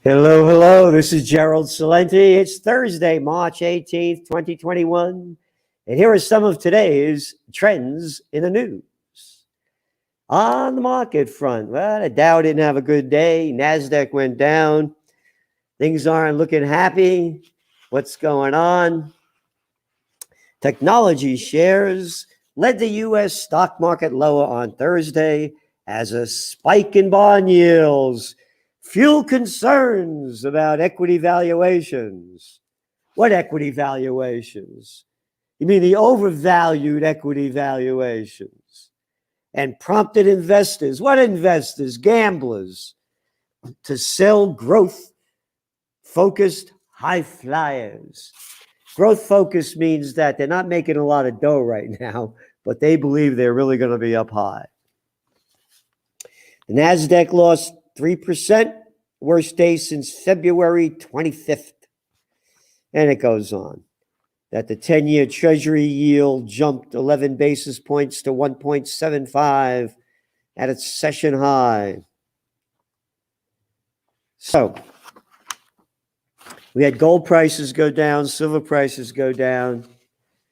Hello, hello. This is Gerald Celente. It's Thursday, March 18th, 2021. And here are some of today's trends in the news. On the market front, well, the Dow didn't have a good day. NASDAQ went down. Things aren't looking happy. What's going on? Technology shares led the U.S. stock market lower on Thursday as a spike in bond yields fuel concerns about equity valuations. What equity valuations? You mean the overvalued equity valuations? And prompted investors, what investors? Gamblers, to sell growth-focused high flyers. Growth focus means that they're not making a lot of dough right now, but they believe they're really going to be up high. The NASDAQ lost 3%, worst day since February 25th. And it goes on that the 10-year Treasury yield jumped 11 basis points to 1.75 at its session high. So we had gold prices go down, silver prices go down,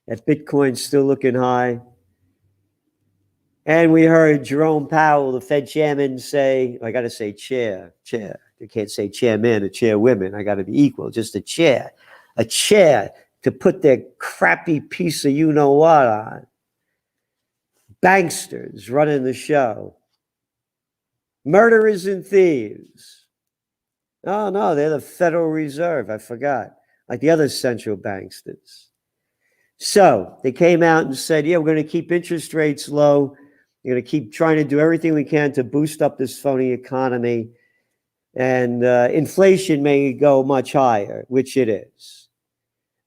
that Bitcoin's still looking high. And we heard Jerome Powell, the Fed chairman, say, I got to say chair. You can't say chairman or chairwomen. I got to be equal, just a chair to put their crappy piece of you-know-what on. Banksters running the show. Murderers and thieves. Oh, no, they're the Federal Reserve. I forgot. Like the other central banksters. So they came out and said, yeah, we're going to keep interest rates low. We're going to keep trying to do everything we can to boost up this phony economy. And inflation may go much higher, which it is.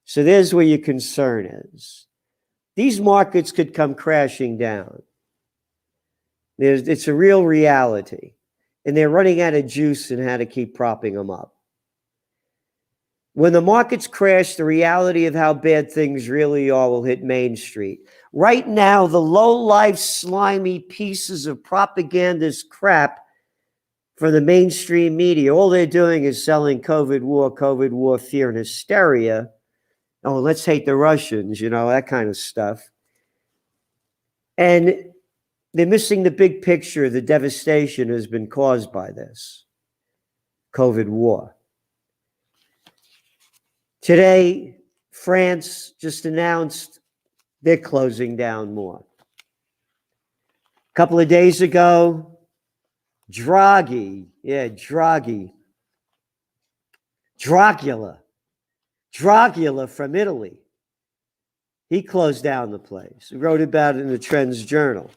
So there's where your concern is. These markets could come crashing down. It's a real reality. And they're running out of juice in how to keep propping them up. When the markets crash, the reality of how bad things really are will hit Main Street. Right now, the low-life, slimy pieces of propagandist crap for the mainstream media, all they're doing is selling COVID war, fear, and hysteria. Oh, let's hate the Russians, that kind of stuff. And they're missing the big picture. The devastation has been caused by this COVID war. Today, France just announced they're closing down more. A couple of days ago, Dragula from Italy, he closed down the place. He wrote about it in the Trends Journal.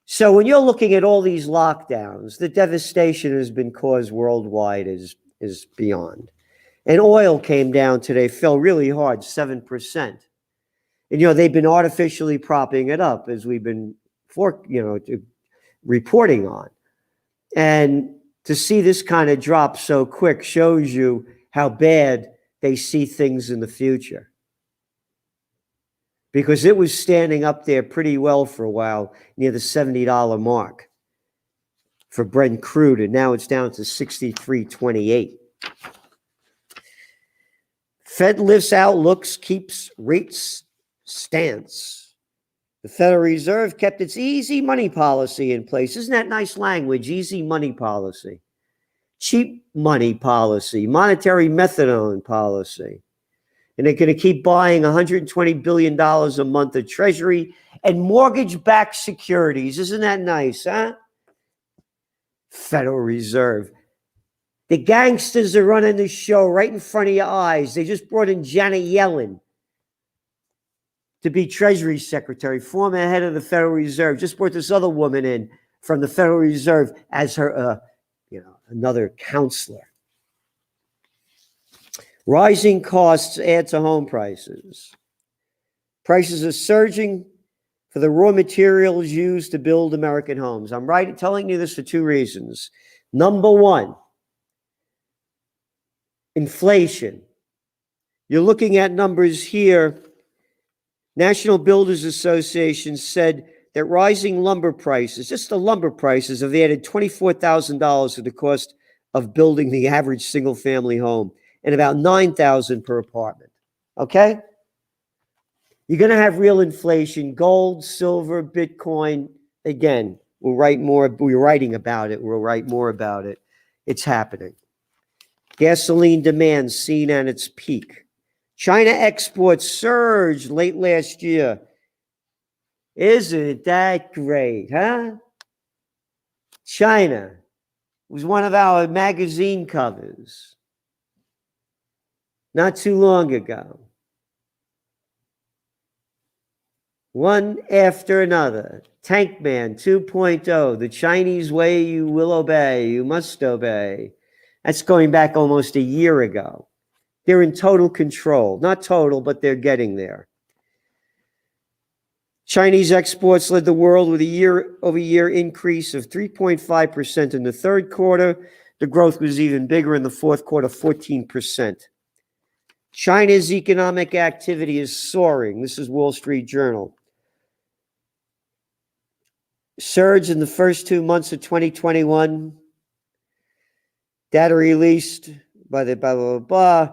So when you're looking at all these lockdowns, the devastation has been caused worldwide is beyond. And oil came down today, fell really hard, 7%. And, they've been artificially propping it up as we've been, reporting on. And to see this kind of drop so quick shows you how bad they see things in the future. Because it was standing up there pretty well for a while, near the $70 mark for Brent crude, and now it's down to $63.28. Fed lifts outlooks, keeps rates stance. The Federal Reserve kept its easy money policy in place. Isn't that nice language? Easy money policy. Cheap money policy. Monetary methadone policy. And they're going to keep buying $120 billion a month of Treasury and mortgage-backed securities. Isn't that nice, huh? Federal Reserve. The gangsters are running the show right in front of your eyes. They just brought in Janet Yellen to be Treasury Secretary, former head of the Federal Reserve. Just brought this other woman in from the Federal Reserve as her, another counselor. Rising costs add to home prices. Prices are surging for the raw materials used to build American homes. I'm telling you this for two reasons. Number one, inflation. You're looking at numbers here. National Builders Association said that rising lumber prices, just the lumber prices, have added $24,000 to the cost of building the average single-family home and about $9,000 per apartment. Okay? You're going to have real inflation. Gold, silver, Bitcoin. Again, we'll write more. We're writing about it. We'll write more about it. It's happening. Gasoline demand seen at its peak. China exports surged late last year. Isn't that great, huh? China was one of our magazine covers not too long ago. One after another. Tank Man 2.0, the Chinese way you will obey, you must obey. That's going back almost a year ago. They're in total control. Not total, but they're getting there. Chinese exports led the world with a year-over-year increase of 3.5% in the third quarter. The growth was even bigger in the fourth quarter, 14%. China's economic activity is soaring. This is Wall Street Journal. Surge in the first 2 months of 2021. Data released by the blah, blah, blah.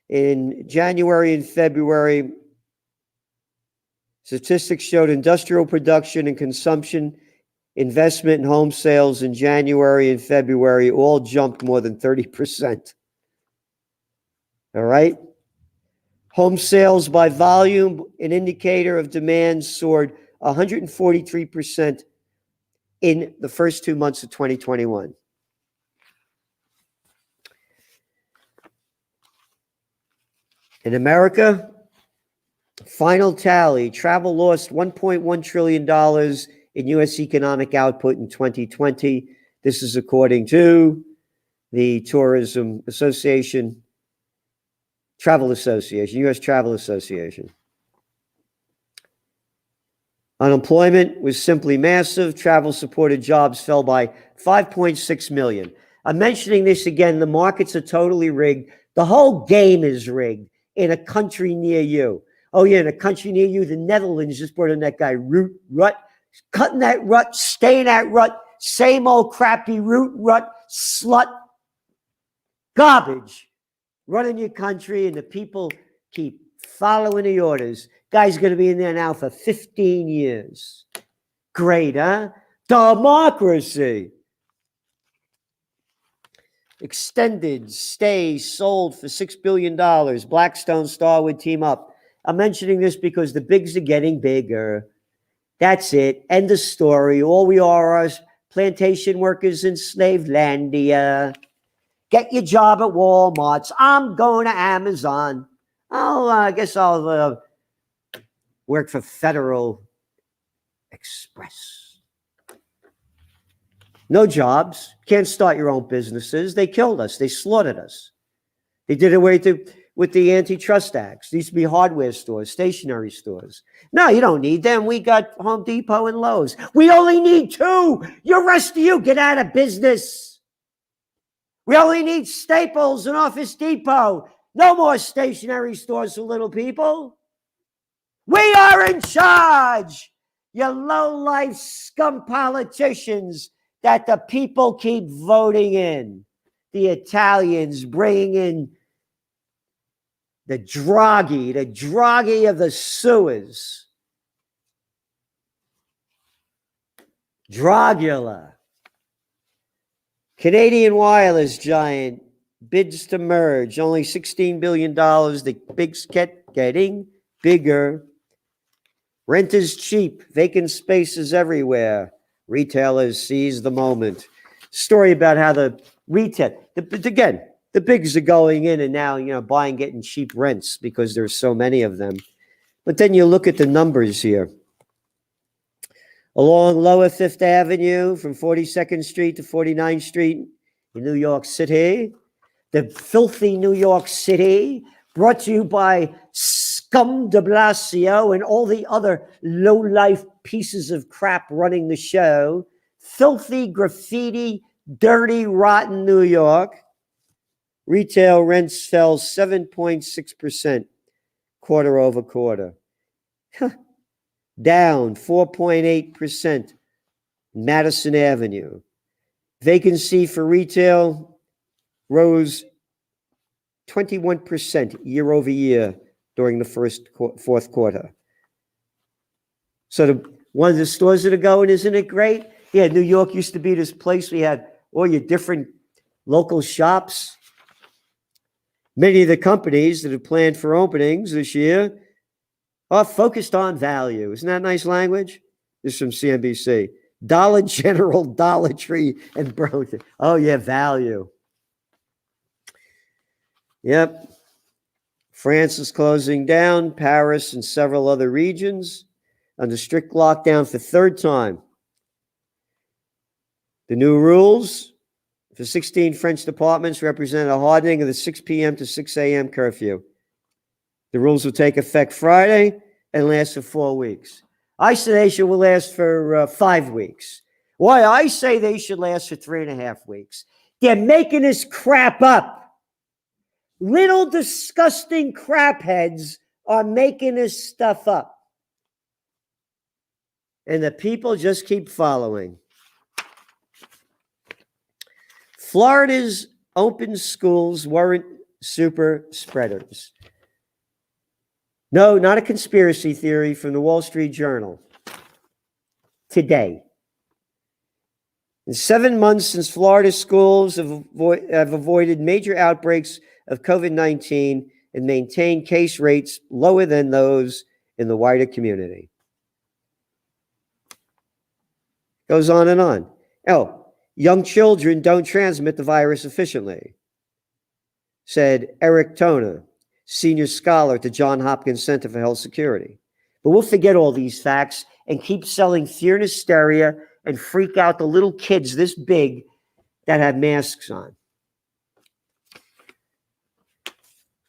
In January and February, statistics showed industrial production and consumption, investment and home sales in January and February all jumped more than 30%. All right? Home sales by volume, an indicator of demand, soared 143% in the first 2 months of 2021. In America, final tally, travel lost $1.1 trillion in U.S. economic output in 2020. This is according to the Tourism Association, Travel Association, U.S. Travel Association. Unemployment was simply massive. Travel-supported jobs fell by 5.6 million. I'm mentioning this again. The markets are totally rigged. The whole game is rigged in a country near you. Oh, yeah, in a country near you, the Netherlands just brought in that guy, Rut, cutting that rut, staying that rut, same old crappy rut, slut, garbage, running your country, and the people keep following the orders. Guy's going to be in there now for 15 years. Great, huh? Democracy. Extended stay sold for $6 billion. Blackstone Starwood team up. I'm mentioning this because the bigs are getting bigger. That's it. End of story. All we are plantation workers in Slavelandia. Get your job at Walmart's. I'm going to Amazon. I guess I'll work for Federal Express. No jobs. Can't start your own businesses. They killed us. They slaughtered us. They did away with the antitrust acts. These used to be hardware stores, stationery stores. No, you don't need them. We got Home Depot and Lowe's. We only need two. The rest of you, get out of business. We only need Staples and Office Depot. No more stationery stores for little people. We are in charge. You low-life scum politicians that the people keep voting in. The Italians bringing in the Draghi of the sewers. Dragula. Canadian wireless giant bids to merge. Only $16 billion. The bigs kept getting bigger. Rent is cheap. Vacant spaces everywhere. Retailers seize the moment. Story about how the bigs are going in and now, buying, getting cheap rents because there's so many of them. But then you look at the numbers here. Along Lower Fifth Avenue from 42nd Street to 49th Street in New York City, the filthy New York City, brought to you by Scum de Blasio and all the other low-life pieces of crap running the show. Filthy, graffiti, dirty, rotten New York. Retail rents fell 7.6% quarter over quarter. Down 4.8% Madison Avenue. Vacancy for retail rose 21% year over year during the fourth quarter. So one of the stores that are going, isn't it great? Yeah, New York used to be this place we had all your different local shops. Many of the companies that have planned for openings this year are focused on value. Isn't that nice language? This is from CNBC. Dollar General, Dollar Tree, and Burlington. Oh, yeah, value. Yep. France is closing down, Paris and several other regions under strict lockdown for third time. The new rules for 16 French departments represent a hardening of the 6 p.m. to 6 a.m. curfew. The rules will take effect Friday and last for 4 weeks. Isolation will last for 5 weeks. Why? I say they should last for 3.5 weeks. They're making this crap up. Little disgusting crap heads are making this stuff up. And the people just keep following. Florida's open schools weren't super spreaders. No, not a conspiracy theory from the Wall Street Journal. Today. In 7 months since Florida schools have avoided major outbreaks of COVID-19 and maintained case rates lower than those in the wider community. Goes on and on. Oh, young children don't transmit the virus efficiently, said Eric Toner, senior scholar at the Johns Hopkins Center for Health Security. But we'll forget all these facts and keep selling fear and hysteria and freak out the little kids this big that have masks on.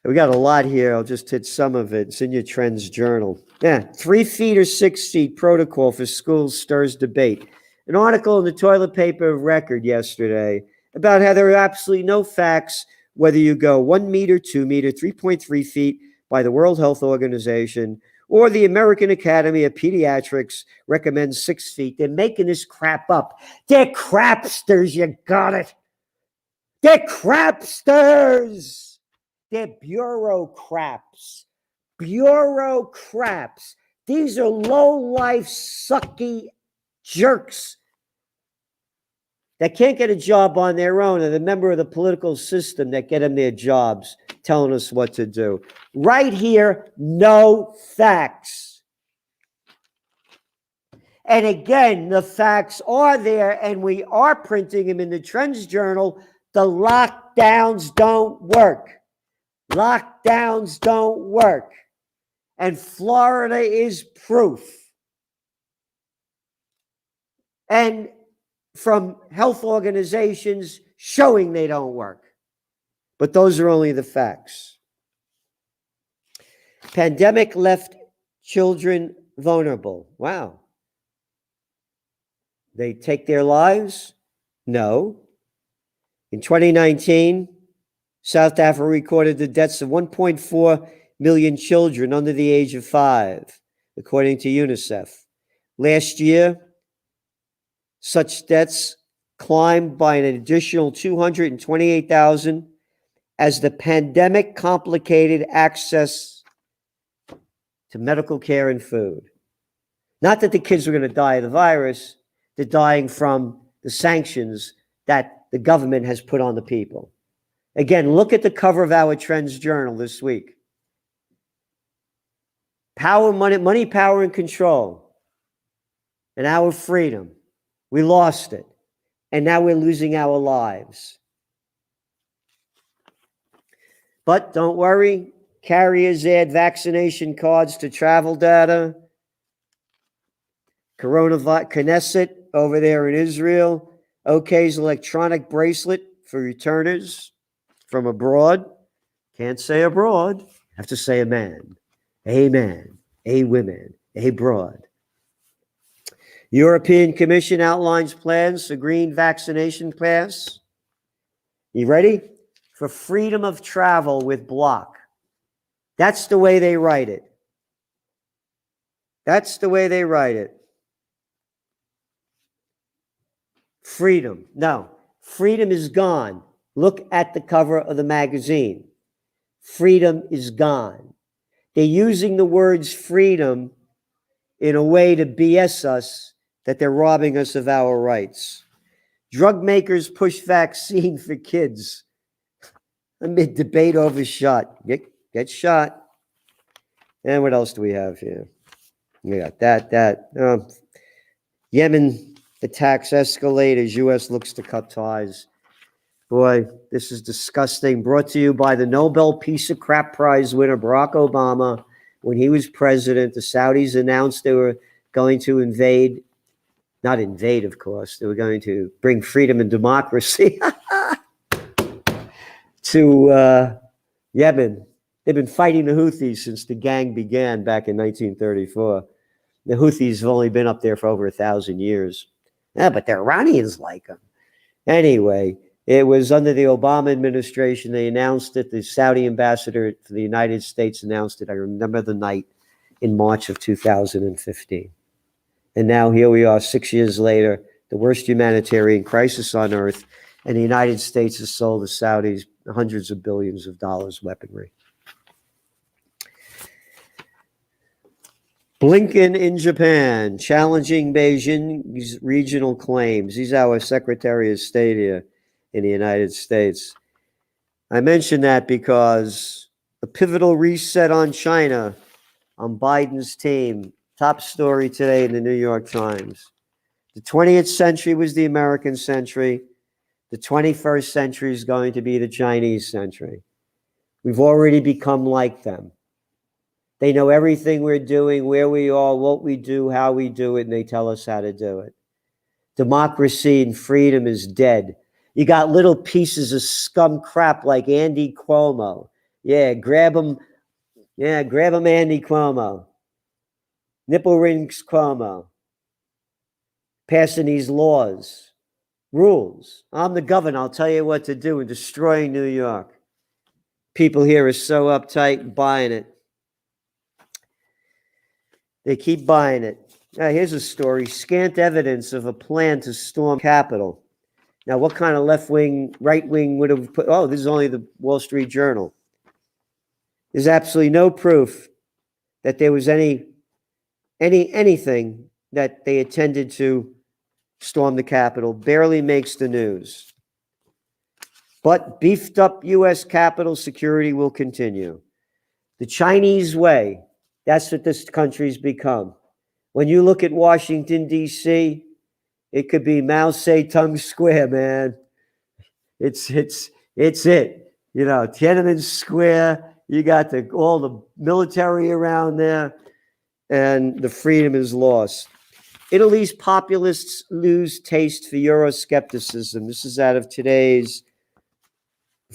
We got a lot here. I'll just hit some of it. It's in your Trends Journal. Yeah, 3 feet or 6 feet protocol for schools stirs debate. An article in the Toilet Paper of Record yesterday about how there are absolutely no facts whether you go 1 meter, 2 meter, 3.3 feet by the World Health Organization or the American Academy of Pediatrics recommends 6 feet. They're making this crap up. They're crapsters, you got it. They're crapsters. They're bureaucrats. Bureaucrats. These are low-life, sucky jerks that can't get a job on their own and a member of the political system that get them their jobs telling us what to do. Right here, no facts. And again, the facts are there, and we are printing them in the Trends Journal. The lockdowns don't work. Lockdowns don't work. And Florida is proof. And from health organizations showing they don't work. But those are only the facts. Pandemic left children vulnerable. Wow. They take their lives? No. In 2019, South Africa recorded the deaths of 1.4 million children under the age of 5, according to UNICEF. Last year, such deaths climbed by an additional 228,000 as the pandemic complicated access to medical care and food. Not that the kids were going to die of the virus, they're dying from the sanctions that the government has put on the people. Again, look at the cover of our Trends Journal this week. Power, money, power, and control. And our freedom. We lost it. And now we're losing our lives. But don't worry. Carriers add vaccination cards to travel data. Coronavirus, Knesset over there in Israel. OK's electronic bracelet for returners from abroad. Can't say abroad. Have to say a man. A man. A women. A broad. European Commission outlines plans for green vaccination pass. You ready? For freedom of travel with block. That's the way they write it. That's the way they write it. Freedom. No, freedom is gone. Look at the cover of the magazine. Freedom is gone. They're using the words freedom in a way to BS us that they're robbing us of our rights. Drug makers push vaccine for kids amid debate over shot. Get shot. And what else do we have here? We got that. Yemen attacks escalate as U.S. looks to cut ties. Boy, this is disgusting. Brought to you by the Nobel Peace of Crap Prize winner, Barack Obama. When he was president, the Saudis announced they were going to invade, not invade, of course, they were going to bring freedom and democracy to Yemen. They've been fighting the Houthis since the gang began back in 1934. The Houthis have only been up there for over 1,000 years. Yeah, but the Iranians like them. Anyway, it was under the Obama administration. They announced it. The Saudi ambassador for the United States announced it. I remember the night in March of 2015. And now here we are 6 years later, the worst humanitarian crisis on earth. And the United States has sold the Saudis hundreds of billions of dollars weaponry. Blinken in Japan, challenging Beijing's regional claims. He's our Secretary of State here in the United States. I mention that because a pivotal reset on China on Biden's team. Top story today in the New York Times. The 20th century was the American century. The 21st century is going to be the Chinese century. We've already become like them. They know everything we're doing, where we are, what we do, how we do it, and they tell us how to do it. Democracy and freedom is dead. You got little pieces of scum crap like Andy Cuomo. Yeah, grab him. Yeah, grab him, Andy Cuomo. Nipple rings Cuomo. Passing these laws, rules. I'm the governor. I'll tell you what to do and destroying New York. People here are so uptight buying it. They keep buying it. Now, here's a story. Scant evidence of a plan to storm Capitol. Now, what kind of left-wing, right-wing would have put? Oh, this is only the Wall Street Journal. There's absolutely no proof that there was anything that they intended to storm the Capitol. Barely makes the news. But beefed up U.S. Capitol security will continue. The Chinese way. That's what this country's become. When you look at Washington, D.C., it could be Mao Zedong Square, man. It's it. You know, Tiananmen Square, you got all the military around there, and the freedom is lost. Italy's populists lose taste for Euroscepticism. This is out of today's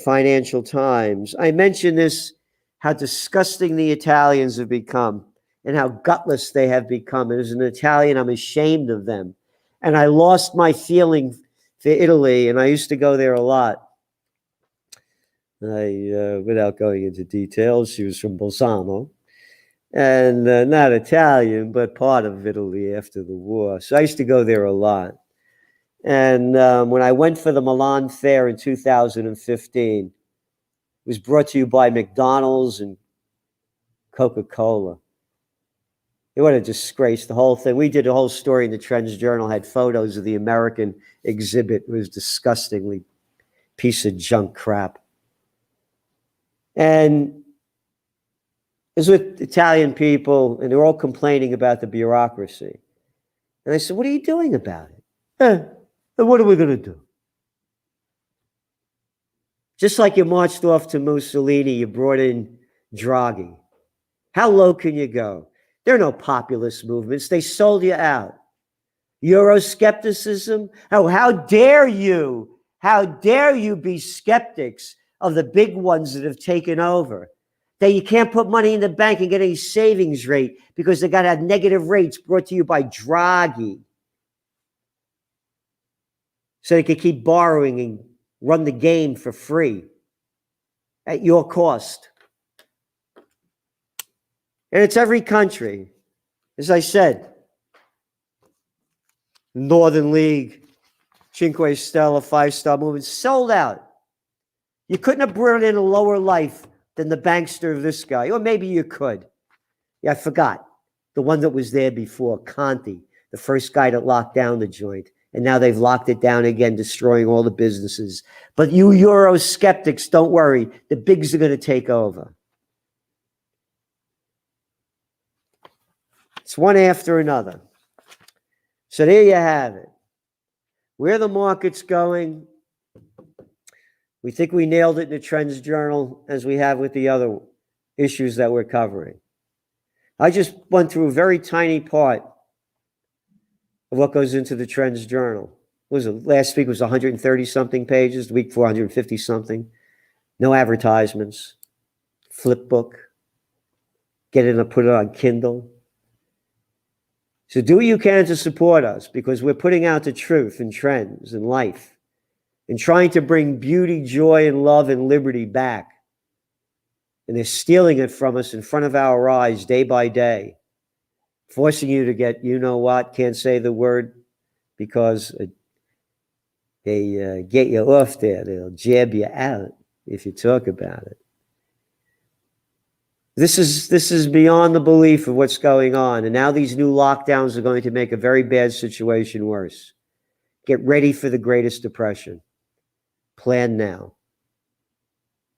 Financial Times. I mentioned this, how disgusting the Italians have become and how gutless they have become. And as an Italian, I'm ashamed of them. And I lost my feeling for Italy, and I used to go there a lot. Without going into details, she was from Bolzano, and not Italian, but part of Italy after the war. So I used to go there a lot. And when I went for the Milan Fair in 2015, it was brought to you by McDonald's and Coca-Cola. What a disgrace, the whole thing. We did a whole story in the Trends Journal, had photos of the American exhibit. It was disgustingly piece of junk crap. And it was with Italian people, and they're all complaining about the bureaucracy. And I said, what are you doing about it? What are we going to do? Just like you marched off to Mussolini, you brought in Draghi. How low can you go? There are no populist movements. They sold you out. Euroscepticism? Oh, how dare you? How dare you be skeptics of the big ones that have taken over? That you can't put money in the bank and get any savings rate because they got to have negative rates brought to you by Draghi. So they could keep borrowing and run the game for free at your cost. And it's every country. As I said, Northern League, Cinque Stelle, 5-star movement, sold out. You couldn't have brought in a lower life than the bankster of this guy. Or maybe you could. Yeah, I forgot. The one that was there before, Conti, the first guy that locked down the joint. And now they've locked it down again, destroying all the businesses. But you Eurosceptics, don't worry. The bigs are going to take over. It's one after another. So there you have it. Where the market's going, we think we nailed it in the Trends Journal, as we have with the other issues that we're covering. I just went through a very tiny part of what goes into the Trends Journal. What was it? Last week was 130-something pages, the week before 150-something. No advertisements. Flip book. Get it and put it on Kindle. So do what you can to support us, because we're putting out the truth and trends and life and trying to bring beauty, joy, and love and liberty back. And they're stealing it from us in front of our eyes day by day, forcing you to get, you know what, can't say the word because they get you off there. They'll jab you out if you talk about it. This is beyond the belief of what's going on. And now these new lockdowns are going to make a very bad situation worse. Get ready for the greatest depression. Plan now.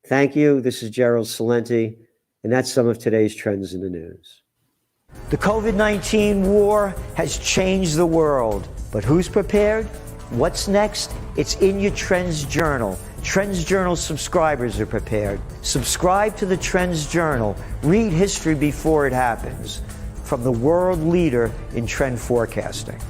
Thank you. This is Gerald Celente, and that's some of today's trends in the news. The COVID-19 war has changed the world, but who's prepared? What's next? It's in your Trends Journal. Trends Journal subscribers are prepared. Subscribe to the Trends Journal. Read history before it happens. From the world leader in trend forecasting.